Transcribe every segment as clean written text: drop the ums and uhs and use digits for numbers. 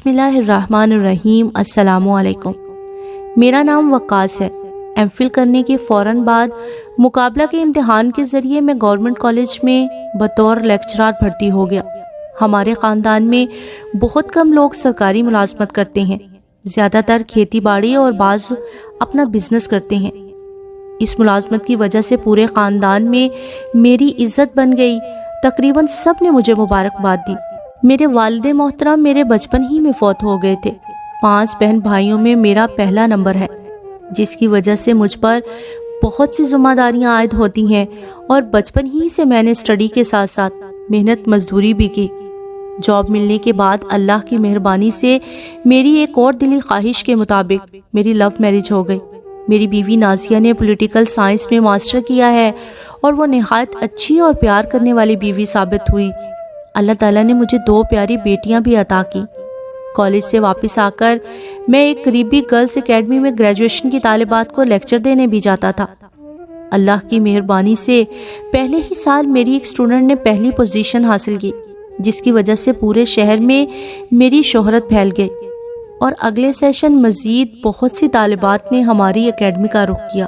بسم اللہ الرحمن الرحیم۔ السلام علیکم۔ میرا نام وقاص ہے۔ ایم فل کرنے کے فوراً بعد مقابلہ کے امتحان کے ذریعے میں گورنمنٹ کالج میں بطور لیکچرار بھرتی ہو گیا۔ ہمارے خاندان میں بہت کم لوگ سرکاری ملازمت کرتے ہیں، زیادہ تر کھیتی باڑی اور بعض اپنا بزنس کرتے ہیں۔ اس ملازمت کی وجہ سے پورے خاندان میں میری عزت بن گئی۔ تقریباً سب نے مجھے مبارکباد دی۔ میرے والد محترم میرے بچپن ہی میں فوت ہو گئے تھے۔ 5 بہن بھائیوں میں میرا پہلا نمبر ہے، جس کی وجہ سے مجھ پر بہت سی ذمہ داریاں عائد ہوتی ہیں، اور بچپن ہی سے میں نے اسٹڈی کے ساتھ ساتھ محنت مزدوری بھی کی۔ جاب ملنے کے بعد اللہ کی مہربانی سے میری ایک اور دلی خواہش کے مطابق میری لو میرج ہو گئی۔ میری بیوی نازیہ نے پولیٹیکل سائنس میں ماسٹر کیا ہے، اور وہ نہایت اچھی اور پیار کرنے والی بیوی ثابت ہوئی۔ اللہ تعالیٰ نے مجھے 2 پیاری بیٹیاں بھی عطا کی۔ کالج سے واپس آ کر میں ایک قریبی گرلز اکیڈمی میں گریجویشن کی طالبات کو لیکچر دینے بھی جاتا تھا۔ اللہ کی مہربانی سے پہلے ہی سال میری ایک اسٹوڈنٹ نے پہلی پوزیشن حاصل کی، جس کی وجہ سے پورے شہر میں میری شہرت پھیل گئی، اور اگلے سیشن مزید بہت سی طالبات نے ہماری اکیڈمی کا رخ کیا۔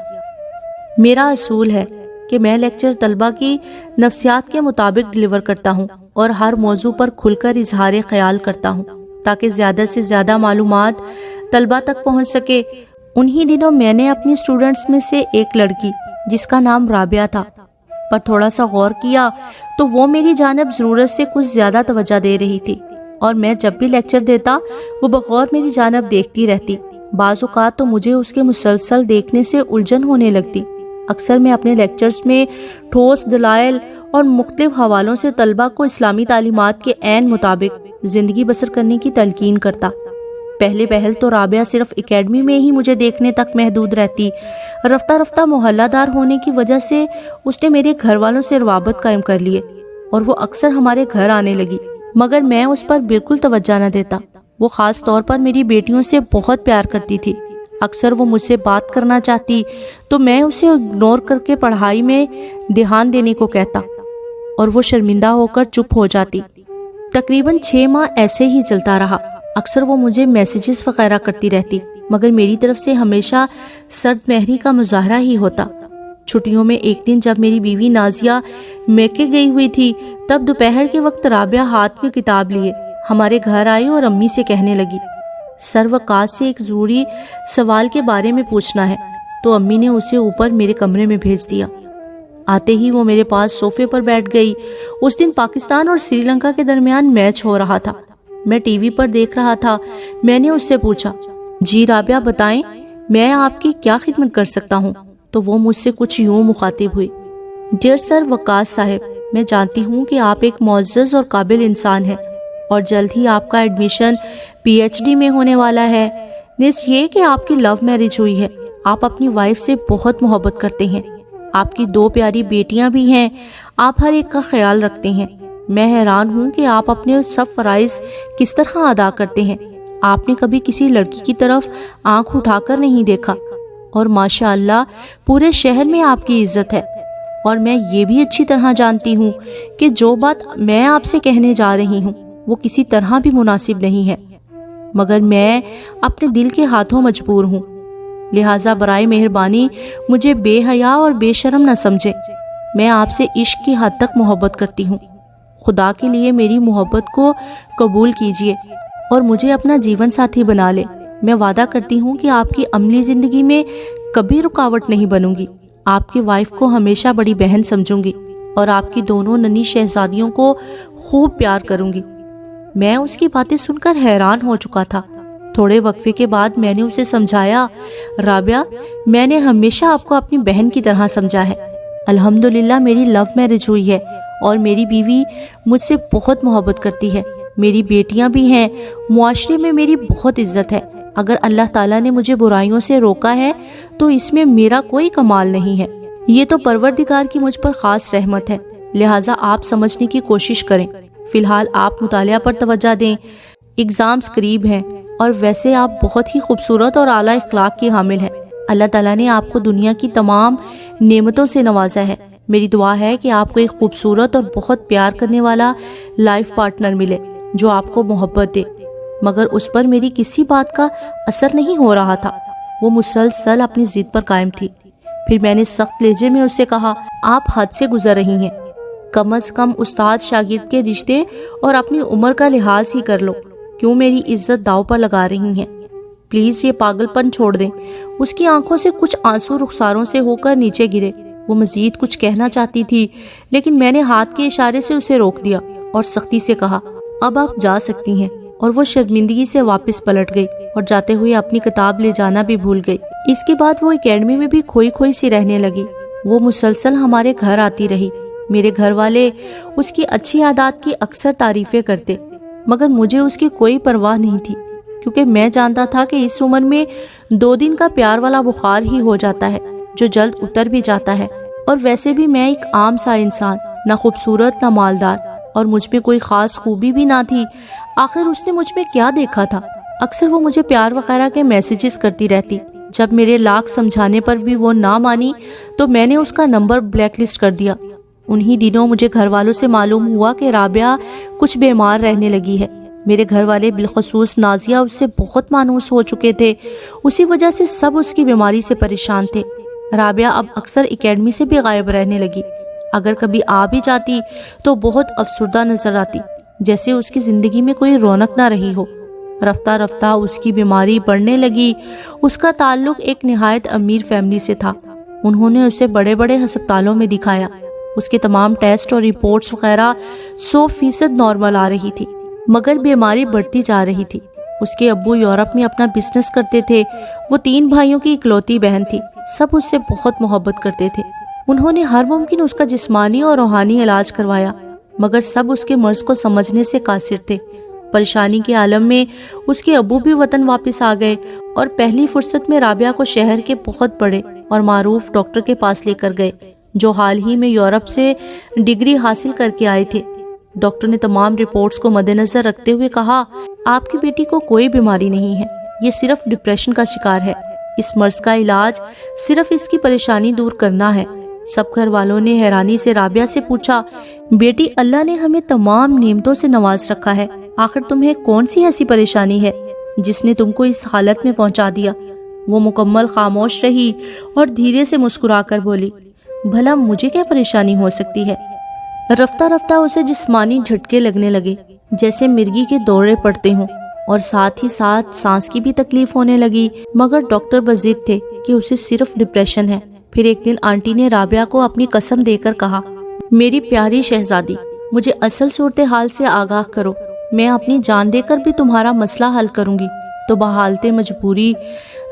میرا اصول ہے کہ میں لیکچر طلبہ کی نفسیات کے مطابق ڈلیور کرتا ہوں، اور ہر موضوع پر کھل کر اظہار خیال کرتا ہوں تاکہ زیادہ سے زیادہ معلومات طلبہ تک پہنچ سکے۔ انہی دنوں میں نے اپنی اسٹوڈنٹس میں سے ایک لڑکی جس کا نام رابعہ تھا پر تھوڑا سا غور کیا تو وہ میری جانب ضرورت سے کچھ زیادہ توجہ دے رہی تھی، اور میں جب بھی لیکچر دیتا وہ بغور میری جانب دیکھتی رہتی۔ بعض اوقات تو مجھے اس کے مسلسل دیکھنے سے الجھن ہونے لگتی۔ اکثر میں اپنے لیکچرز میں ٹھوس دلائل اور مختلف حوالوں سے طلبہ کو اسلامی تعلیمات کے عین مطابق زندگی بسر کرنے کی تلقین کرتا۔ پہلے پہل تو رابعہ صرف اکیڈمی میں ہی مجھے دیکھنے تک محدود رہتی۔ رفتہ رفتہ محلہ دار ہونے کی وجہ سے اس نے میرے گھر والوں سے روابط قائم کر لیے، اور وہ اکثر ہمارے گھر آنے لگی، مگر میں اس پر بالکل توجہ نہ دیتا۔ وہ خاص طور پر میری بیٹیوں سے بہت پیار کرتی تھی۔ اکثر وہ مجھ سے بات کرنا چاہتی تو میں اسے اگنور کر کے پڑھائی میں دھیان دینے کو کہتا، اور وہ شرمندہ ہو کر چپ ہو جاتی۔ تقریباً 6 ماہ ایسے ہی چلتا رہا۔ اکثر وہ مجھے میسیجز وغیرہ کرتی رہتی، مگر میری طرف سے ہمیشہ سرد مہری کا مظاہرہ ہی ہوتا۔ چھٹیوں میں ایک دن جب میری بیوی نازیہ میکے گئی ہوئی تھی، تب دوپہر کے وقت رابعہ ہاتھ میں کتاب لیے ہمارے گھر آئی اور امی سے کہنے لگی، سر وقاص سے ایک ضروری سوال کے بارے میں پوچھنا ہے۔ تو امی نے اسے اوپر میرے کمرے میں بھیج دیا۔ آتے ہی وہ میرے پاس صوفے پر بیٹھ گئی۔ اس دن پاکستان اور سری لنکا کے درمیان میچ ہو رہا تھا۔ میں ٹی وی پر دیکھ رہا تھا۔ میں نے اس سے پوچھا، جی رابعہ بتائیں، میں آپ کی کیا خدمت کر سکتا ہوں؟ تو وہ مجھ سے کچھ یوں مخاطب ہوئی، ڈیئر سر وقاص صاحب، میں جانتی ہوں کہ آپ ایک معزز اور قابل انسان ہیں، اور جلد ہی آپ کا ایڈمیشن پی ایچ ڈی میں ہونے والا ہے۔ نیز یہ کہ آپ کی لو میرج ہوئی ہے، آپ اپنی وائف سے بہت محبت کرتے ہیں، آپ کی 2 پیاری بیٹیاں بھی ہیں، آپ ہر ایک کا خیال رکھتے ہیں۔ میں حیران ہوں کہ آپ اپنے سب فرائض کس طرح ادا کرتے ہیں۔ آپ نے کبھی کسی لڑکی کی طرف آنکھ اٹھا کر نہیں دیکھا، اور ماشاء اللہ پورے شہر میں آپ کی عزت ہے۔ اور میں یہ بھی اچھی طرح جانتی ہوں کہ جو بات میں آپ سے کہنے جا رہی ہوں وہ کسی طرح بھی مناسب نہیں ہے، مگر میں اپنے دل کے ہاتھوں مجبور ہوں، لہٰذا برائے مہربانی مجھے بے حیا اور بے شرم نہ سمجھیں۔ میں آپ سے عشق کی حد تک محبت کرتی ہوں۔ خدا کے لیے میری محبت کو قبول کیجیے اور مجھے اپنا جیون ساتھی بنا لے۔ میں وعدہ کرتی ہوں کہ آپ کی عملی زندگی میں کبھی رکاوٹ نہیں بنوں گی۔ آپ کی وائف کو ہمیشہ بڑی بہن سمجھوں گی، اور آپ کی دونوں ننھی شہزادیوں کو خوب پیار کروں گی۔ میں اس کی باتیں سن کر حیران ہو چکا تھا۔ تھوڑے وقفے کے بعد میں نے اسے سمجھایا، رابعہ، میں نے ہمیشہ آپ کو اپنی بہن کی طرح سمجھا ہے۔ الحمدللہ میری لو میرج ہوئی ہے، اور میری بیوی مجھ سے بہت محبت کرتی ہے، میری بیٹیاں بھی ہیں، معاشرے میں میری بہت عزت ہے۔ اگر اللہ تعالیٰ نے مجھے برائیوں سے روکا ہے تو اس میں میرا کوئی کمال نہیں ہے، یہ تو پروردگار کی مجھ پر خاص رحمت ہے، لہٰذا آپ سمجھنے کی کوشش کریں۔ فی الحال آپ مطالعہ پر توجہ دیں، ایگزامز قریب ہیں، اور ویسے آپ بہت ہی خوبصورت اور اعلیٰ اخلاق کی حامل ہیں۔ اللہ تعالیٰ نے آپ کو دنیا کی تمام نعمتوں سے نوازا ہے۔ میری دعا ہے کہ آپ کو ایک خوبصورت اور بہت پیار کرنے والا لائف پارٹنر ملے جو آپ کو محبت دے، مگر اس پر میری کسی بات کا اثر نہیں ہو رہا تھا۔ وہ مسلسل اپنی ضد پر قائم تھی۔ پھر میں نے سخت لہجے میں اس سے کہا، آپ حد سے گزر رہی ہیں، کم از کم استاد شاگرد کے رشتے اور اپنی عمر کا لحاظ ہی کر لو، کیوں میری عزت داؤ پر لگا رہی ہیں؟ پلیز یہ پاگل پن چھوڑ دیں۔ اس کی آنکھوں سے کچھ آنسو رخساروں سے ہو کر نیچے گرے۔ وہ مزید کچھ کہنا چاہتی تھی، لیکن میں نے ہاتھ کے اشارے سے اسے روک دیا اور سختی سے کہا، اب آپ جا سکتی ہیں۔ اور وہ شرمندگی سے واپس پلٹ گئی اور جاتے ہوئے اپنی کتاب لے جانا بھی بھول گئی۔ اس کے بعد وہ اکیڈمی میں بھی کھوئی کھوئی سی رہنے لگی۔ وہ مسلسل ہمارے گھر آتی رہی۔ میرے گھر والے اس کی اچھی عادات کی اکثر تعریفیں کرتے، مگر مجھے اس کی کوئی پرواہ نہیں تھی، کیونکہ میں جانتا تھا کہ اس عمر میں 2 دن کا پیار والا بخار ہی ہو جاتا ہے جو جلد اتر بھی جاتا ہے۔ اور ویسے بھی میں ایک عام سا انسان، نہ خوبصورت نہ مالدار، اور مجھ میں کوئی خاص خوبی بھی نہ تھی۔ آخر اس نے مجھ میں کیا دیکھا تھا؟ اکثر وہ مجھے پیار وغیرہ کے میسیجز کرتی رہتی۔ جب میرے لاکھ سمجھانے پر بھی وہ نہ مانی تو میں نے اس کا نمبر بلیک لسٹ کر دیا۔ انہی دنوں مجھے گھر والوں سے معلوم ہوا کہ رابعہ کچھ بیمار رہنے لگی ہے۔ میرے گھر والے بالخصوص نازیہ اس سے بہت مانوس ہو چکے تھے، اسی وجہ سے سب اس کی بیماری سے پریشان تھے۔ رابعہ اب اکثر اکیڈمی سے بھی غائب رہنے لگی۔ اگر کبھی آ بھی جاتی تو بہت افسردہ نظر آتی، جیسے اس کی زندگی میں کوئی رونق نہ رہی ہو۔ رفتہ رفتہ اس کی بیماری بڑھنے لگی۔ اس کا تعلق ایک نہایت امیر فیملی سے تھا۔ انہوں نے اسے بڑے بڑے ہسپتالوں میں دکھایا۔ اس کے تمام ٹیسٹ اور رپورٹس وغیرہ 100% نارمل آ رہی تھی، مگر بیماری بڑھتی جا رہی تھی۔ اس کے ابو یورپ میں اپنا بزنس کرتے تھے۔ وہ 3 بھائیوں کی اکلوتی بہن تھی۔ سب اس سے بہت محبت کرتے تھے۔ انہوں نے ہر ممکن اس کا جسمانی اور روحانی علاج کروایا، مگر سب اس کے مرض کو سمجھنے سے قاصر تھے۔ پریشانی کے عالم میں اس کے ابو بھی وطن واپس آ گئے اور پہلی فرصت میں رابعہ کو شہر کے بہت بڑے اور معروف ڈاکٹر کے پاس لے کر گئے، جو حال ہی میں یورپ سے ڈگری حاصل کر کے آئے تھے۔ ڈاکٹر نے تمام رپورٹس کو مد نظر رکھتے ہوئے کہا، آپ کی بیٹی کو کوئی بیماری نہیں ہے، یہ صرف ڈپریشن کا شکار ہے۔ اس مرض کا علاج صرف اس کی پریشانی دور کرنا ہے۔ سب گھر والوں نے حیرانی سے رابعہ سے پوچھا، بیٹی اللہ نے ہمیں تمام نعمتوں سے نواز رکھا ہے، آخر تمہیں کون سی ایسی پریشانی ہے جس نے تم کو اس حالت میں پہنچا دیا؟ وہ مکمل خاموش رہی اور دھیرے سے مسکرا کر بولی، بھلا مجھے کیا پریشانی ہو سکتی ہے؟ رفتہ رفتہ اسے جسمانی جھٹکے لگنے لگے، جیسے مرغی کے دورے پڑتے ہوں، اور ساتھ ہی ساتھ سانس کی بھی تکلیف ہونے لگی، مگر ڈاکٹر بضد تھے کہ اسے صرف ڈپریشن ہے۔ پھر ایک دن آنٹی نے رابعہ کو اپنی قسم دے کر کہا، میری پیاری شہزادی، مجھے اصل صورتحال سے آگاہ کرو، میں اپنی جان دے کر بھی تمہارا مسئلہ حل کروں گی۔ تو بحالت مجبوری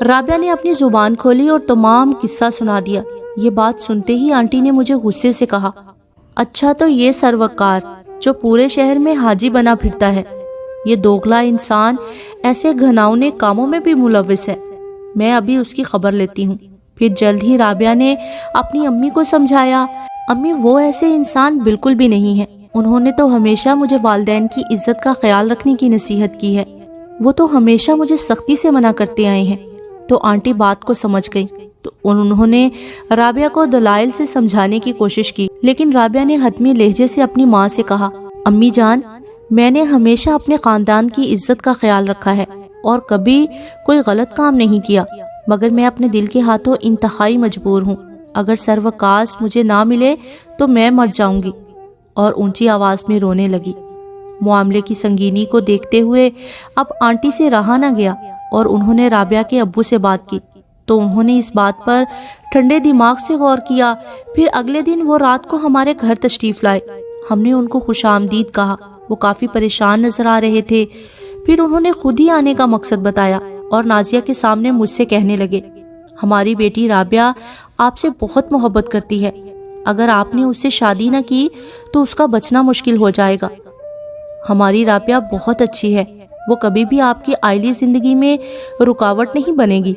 رابعہ نے اپنی زبان کھولی اور تمام قصہ سنا دیا۔ یہ بات سنتے ہی آنٹی نے مجھے غصے سے کہا، اچھا تو یہ سروکار جو پورے شہر میں حاجی بنا پھرتا ہے، یہ دوگلا انسان ایسے گھناؤنے کاموں میں بھی ملوث ہے، میں ابھی اس کی خبر لیتی ہوں۔ پھر جلد ہی رابعہ نے اپنی امی کو سمجھایا، امی وہ ایسے انسان بالکل بھی نہیں ہیں، انہوں نے تو ہمیشہ مجھے والدین کی عزت کا خیال رکھنے کی نصیحت کی ہے، وہ تو ہمیشہ مجھے سختی سے منع کرتے آئے ہیں۔ تو آنٹی بات کو سمجھ گئی تو انہوں نے رابعہ کو دلائل سے سمجھانے کی کوشش کی، لیکن رابعہ نے حتمی لہجے سے اپنی ماں سے کہا، امی جان، میں نے ہمیشہ اپنے خاندان کی عزت کا خیال رکھا ہے اور کبھی کوئی غلط کام نہیں کیا، مگر میں اپنے دل کے ہاتھوں انتہائی مجبور ہوں۔ اگر سروکاس مجھے نہ ملے تو میں مر جاؤں گی، اور اونچی آواز میں رونے لگی۔ معاملے کی سنگینی کو دیکھتے ہوئے اب آنٹی سے رہا نہ گیا اور انہوں نے رابعہ کے ابو سے بات کی، تو انہوں نے اس بات پر ٹھنڈے دماغ سے غور کیا۔ پھر اگلے دن وہ رات کو ہمارے گھر تشریف لائے۔ ہم نے ان کو خوش آمدید کہا۔ وہ کافی پریشان نظر آ رہے تھے۔ پھر انہوں نے خود ہی آنے کا مقصد بتایا اور نازیہ کے سامنے مجھ سے کہنے لگے، ہماری بیٹی رابعہ آپ سے بہت محبت کرتی ہے، اگر آپ نے اس سے شادی نہ کی تو اس کا بچنا مشکل ہو جائے گا۔ ہماری رابعہ بہت اچھی ہے، وہ کبھی بھی آپ کی عائلی زندگی میں رکاوٹ نہیں بنے گی۔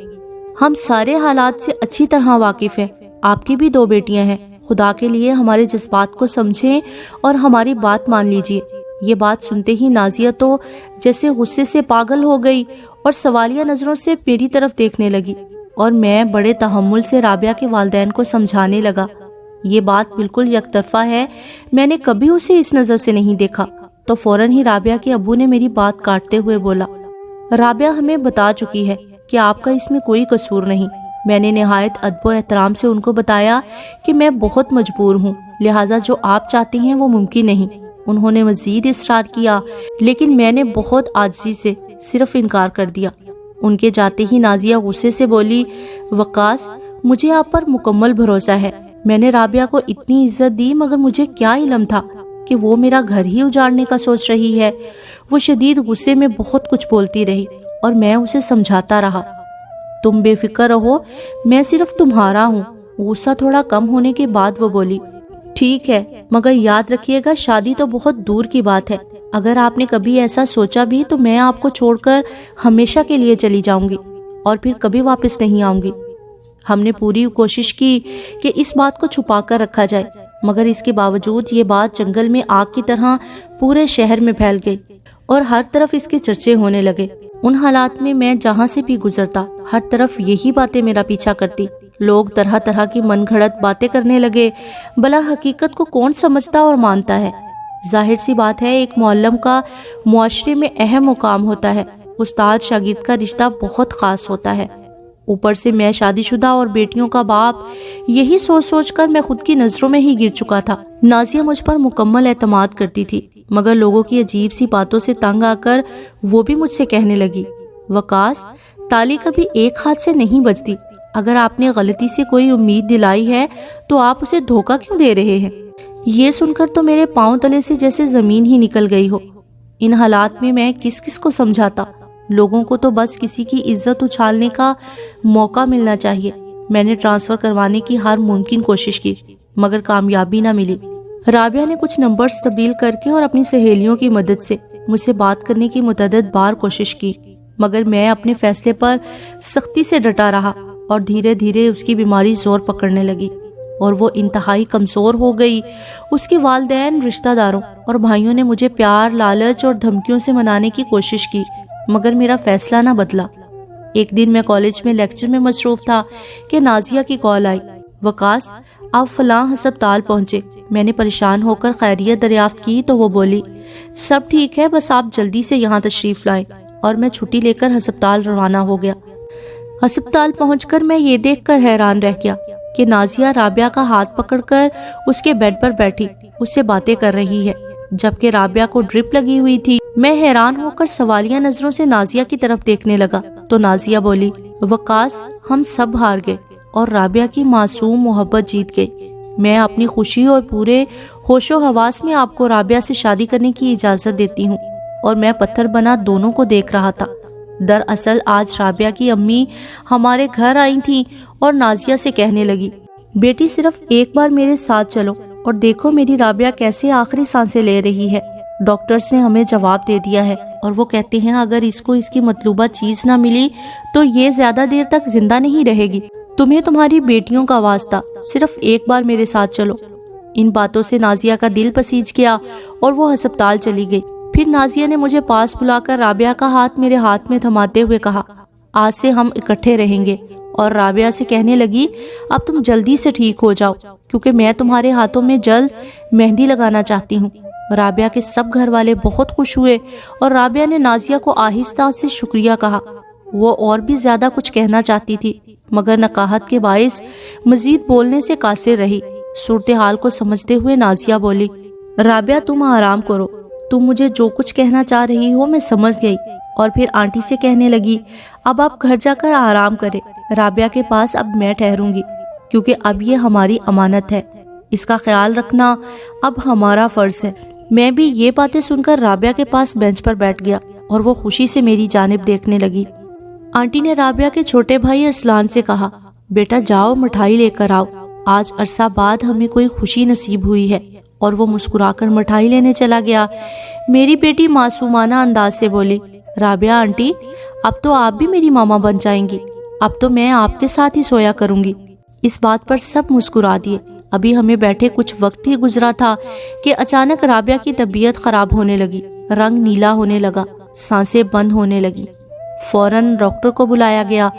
ہم سارے حالات سے اچھی طرح واقف ہیں۔ آپ کی بھی 2 بیٹیاں ہیں، خدا کے لیے ہمارے جذبات کو سمجھیں اور ہماری بات مان لیجیے۔ یہ بات سنتے ہی نازیہ تو جیسے غصے سے پاگل ہو گئی اور سوالیہ نظروں سے میری طرف دیکھنے لگی، اور میں بڑے تحمل سے رابعہ کے والدین کو سمجھانے لگا، یہ بات بالکل یک طرفہ ہے، میں نے کبھی اسے اس نظر سے نہیں دیکھا۔ تو فوراً ہی رابعہ کے ابو نے میری بات کاٹتے ہوئے بولا، رابعہ ہمیں بتا چکی ہے کہ آپ کا اس میں کوئی قصور نہیں۔ میں نے نہایت ادب و احترام سے ان کو بتایا کہ میں بہت مجبور ہوں، لہٰذا جو آپ چاہتے ہیں وہ ممکن نہیں۔ انہوں نے مزید اصرار کیا، لیکن میں نے بہت عاجزی سے صرف انکار کر دیا۔ ان کے جاتے ہی نازیہ غصے سے بولی، وقاص، مجھے آپ پر مکمل بھروسہ ہے۔ میں نے رابعہ کو اتنی عزت دی، مگر مجھے کیا علم تھا کہ وہ میرا گھر ہی اجاڑنے کا سوچ رہی ہے۔ وہ شدید غصے میں بہت کچھ بولتی رہی اور میں اسے سمجھاتا رہا۔ تم بے فکر رہو، میں صرف تمہارا ہوں۔ غصہ تھوڑا کم ہونے کے بعد وہ بولی، ٹھیک ہے، مگر یاد رکھیے گا شادی تو بہت دور کی بات ہے۔ اگر آپ نے کبھی ایسا سوچا بھی تو میں آپ کو چھوڑ کر ہمیشہ کے لیے چلی جاؤں گی اور پھر کبھی واپس نہیں آؤں گی۔ ہم نے پوری کوشش کی کہ اس بات کو چھپا کر رکھا جائے، مگر اس کے باوجود یہ بات جنگل میں آگ کی طرح پورے شہر میں پھیل گئی اور ہر طرف اس کے چرچے ہونے لگے۔ ان حالات میں میں جہاں سے بھی گزرتا ہر طرف یہی باتیں میرا پیچھا کرتی۔ لوگ طرح طرح کی من گھڑت باتیں کرنے لگے۔ بلا حقیقت کو کون سمجھتا اور مانتا ہے؟ ظاہر سی بات ہے، ایک معلم کا معاشرے میں اہم مقام ہوتا ہے۔ استاد شاگرد کا رشتہ بہت خاص ہوتا ہے۔ اوپر سے میں شادی شدہ اور بیٹیوں کا باپ، یہی سوچ سوچ کر میں خود کی نظروں میں ہی گر چکا تھا۔ نازیہ مجھ پر مکمل اعتماد کرتی تھی، مگر لوگوں کی عجیب سی باتوں سے تنگ آ کر وہ بھی مجھ سے کہنے لگی، وقاص، تالی کبھی ایک ہاتھ سے نہیں بجتی۔ اگر آپ نے غلطی سے کوئی امید دلائی ہے تو آپ اسے دھوکہ کیوں دے رہے ہیں؟ یہ سن کر تو میرے پاؤں تلے سے جیسے زمین ہی نکل گئی ہو۔ ان حالات میں میں کس کس کو سمجھاتا؟ لوگوں کو تو بس کسی کی عزت اچھالنے کا موقع ملنا چاہیے۔ میں نے ٹرانسفر کروانے کی ہر ممکن کوشش کی، مگر کامیابی نہ ملی۔ رابعہ نے کچھ نمبرز تبدیل کر کے اور اپنی سہیلیوں کی مدد سے مجھ سے بات کرنے کی متعدد بار کوشش کی، مگر میں اپنے فیصلے پر سختی سے ڈٹا رہا اور دھیرے دھیرے اس کی بیماری زور پکڑنے لگی اور وہ انتہائی کمزور ہو گئی۔ اس کے والدین، رشتہ داروں اور بھائیوں نے مجھے پیار، لالچ اور دھمکیوں سے منانے کی کوشش کی، مگر میرا فیصلہ نہ بدلا۔ ایک دن میں کالج میں لیکچر میں مصروف تھا کہ نازیہ کی کال آئی، وقاص، آپ فلاں ہسپتال پہنچے۔ میں نے پریشان ہو کر خیریت دریافت کی تو وہ بولی، سب ٹھیک ہے، بس آپ جلدی سے یہاں تشریف لائیں، اور میں چھٹی لے کر ہسپتال روانہ ہو گیا۔ ہسپتال پہنچ کر میں یہ دیکھ کر حیران رہ گیا کہ نازیہ رابعہ کا ہاتھ پکڑ کر اس کے بیڈ پر بیٹھی اس سے باتیں کر رہی ہے، جبکہ رابعہ کو ڈرپ لگی ہوئی تھی۔ میں حیران ہو کر سوالیہ نظروں سے نازیہ کی طرف دیکھنے لگا تو نازیہ بولی، وقاص، ہم سب ہار گئے اور رابعہ کی معصوم محبت جیت گئی۔ میں اپنی خوشی اور پورے ہوش و حواس میں آپ کو رابعہ سے شادی کرنے کی اجازت دیتی ہوں، اور میں پتھر بنا دونوں کو دیکھ رہا تھا۔ دراصل آج رابعہ کی امی ہمارے گھر آئی تھیں اور نازیہ سے کہنے لگی، بیٹی صرف ایک بار میرے ساتھ چلو اور دیکھو میری رابعہ کیسے آخری سانسیں لے رہی ہے۔ ڈاکٹرز نے ہمیں جواب دے دیا ہے اور وہ کہتے ہیں اگر اس کو اس کی مطلوبہ چیز نہ ملی تو یہ زیادہ دیر تک زندہ نہیں رہے گی۔ تمہیں تمہاری بیٹیوں کا واسطہ، صرف ایک بار میرے ساتھ چلو۔ ان باتوں سے نازیہ کا دل پسیج گیا اور وہ ہسپتال چلی گئی۔ پھر نازیہ نے مجھے پاس بلا کر رابعہ کا ہاتھ میرے ہاتھ میں تھماتے ہوئے کہا، آج سے ہم اکٹھے رہیں گے، اور رابعہ سے کہنے لگی، اب تم جلدی سے ٹھیک ہو جاؤ کیونکہ میں تمہارے ہاتھوں میں جلد مہندی لگانا چاہتی ہوں۔ رابعہ کے سب گھر والے بہت خوش ہوئے اور رابعہ نے نازیہ کو آہستہ سے شکریہ کہا۔ وہ اور بھی زیادہ کچھ کہنا چاہتی تھی، مگر نقاہت کے باعث مزید بولنے سے قاصر رہی۔ صورتحال کو سمجھتے ہوئے نازیہ بولی، رابعہ، تم آرام کرو، تم مجھے جو کچھ کہنا چاہ رہی ہو میں سمجھ گئی۔ اور پھر آنٹی سے کہنے لگی، اب آپ گھر جا کر آرام کریں، رابعہ کے پاس اب میں ٹھہروں گی کیونکہ اب یہ ہماری امانت ہے، اس کا خیال رکھنا اب ہمارا فرض ہے۔ میں بھی یہ باتیں سن کر رابعہ کے پاس بینچ پر بیٹھ گیا اور وہ خوشی سے میری جانب دیکھنے لگی۔ آنٹی نے رابعہ کے چھوٹے بھائی ارسلان سے کہا، بیٹا جاؤ مٹھائی لے کر آؤ، آج عرصہ بعد ہمیں کوئی خوشی نصیب ہوئی ہے۔ اور وہ مسکرا کر مٹھائی لینے چلا گیا۔ میری بیٹی معصومانہ انداز سے بولی، رابعہ آنٹی، اب تو آپ بھی میری ماما بن جائیں گی، اب تو میں آپ کے ساتھ ہی سویا کروں گی۔ اس بات پر سب مسکرا دیے۔ ابھی ہمیں بیٹھے کچھ وقت ہی گزرا تھا کہ اچانک رابعہ کی طبیعت خراب ہونے لگی، رنگ نیلا ہونے لگا، سانسیں بند ہونے لگی۔ فوراً ڈاکٹر کو بلایا گیا۔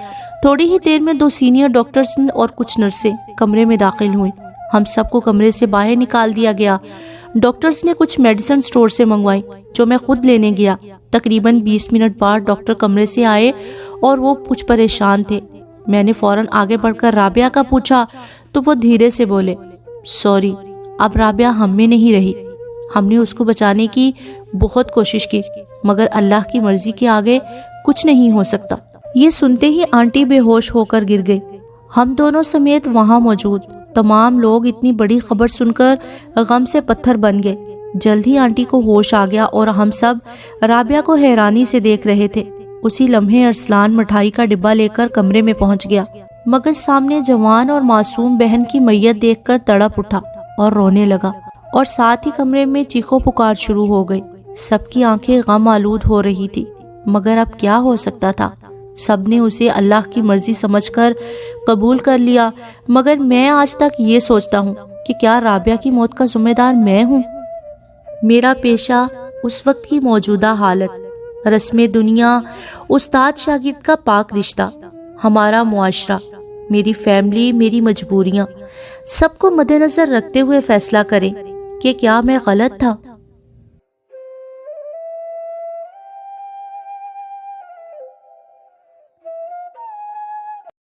تھوڑی ہی دیر میں 2 سینئر ڈاکٹرز اور کچھ نرسیں کمرے میں داخل ہوئیں۔ ہم سب کو کمرے سے باہر نکال دیا گیا۔ ڈاکٹرز نے کچھ میڈیسن سٹور سے منگوائیں جو میں خود لینے گیا۔ تقریباً 20 منٹ بعد ڈاکٹر کمرے سے آئے اور وہ کچھ پریشان تھے۔ میں نے فوراً آگے بڑھ کر رابعہ کا پوچھا تو وہ دھیرے سے بولے، سوری، اب رابعہ ہم میں نہیں رہی۔ ہم نے اس کو بچانے کی بہت کوشش کی مگر اللہ کی مرضی کے آگے کچھ نہیں ہو سکتا۔ یہ سنتے ہی آنٹی بے ہوش ہو کر گر گئی۔ ہم دونوں سمیت وہاں موجود تمام لوگ اتنی بڑی خبر سن کر غم سے پتھر بن گئے۔ جلد ہی آنٹی کو ہوش آ گیا اور ہم سب رابعہ کو حیرانی سے دیکھ رہے تھے۔ اسی لمحے ارسلان مٹھائی کا ڈبہ لے کر کمرے میں پہنچ گیا مگر سامنے جوان اور معصوم بہن کی میت دیکھ کر تڑپ اٹھا اور رونے لگا، اور ساتھ ہی کمرے میں چیخو پکار شروع ہو گئی۔ سب کی آنکھیں غم آلود ہو رہی تھی مگر اب کیا ہو سکتا تھا؟ سب نے اسے اللہ کی مرضی سمجھ کر قبول کر لیا، مگر میں آج تک یہ سوچتا ہوں کہ کیا رابعہ کی موت کا ذمہ دار میں ہوں؟ میرا پیشہ، اس وقت کی موجودہ حالت، رسم دنیا، استاد شاگرد کا پاک رشتہ، ہمارا معاشرہ، میری فیملی، میری مجبوریاں، سب کو مد نظر رکھتے ہوئے فیصلہ کریں کہ کیا میں غلط تھا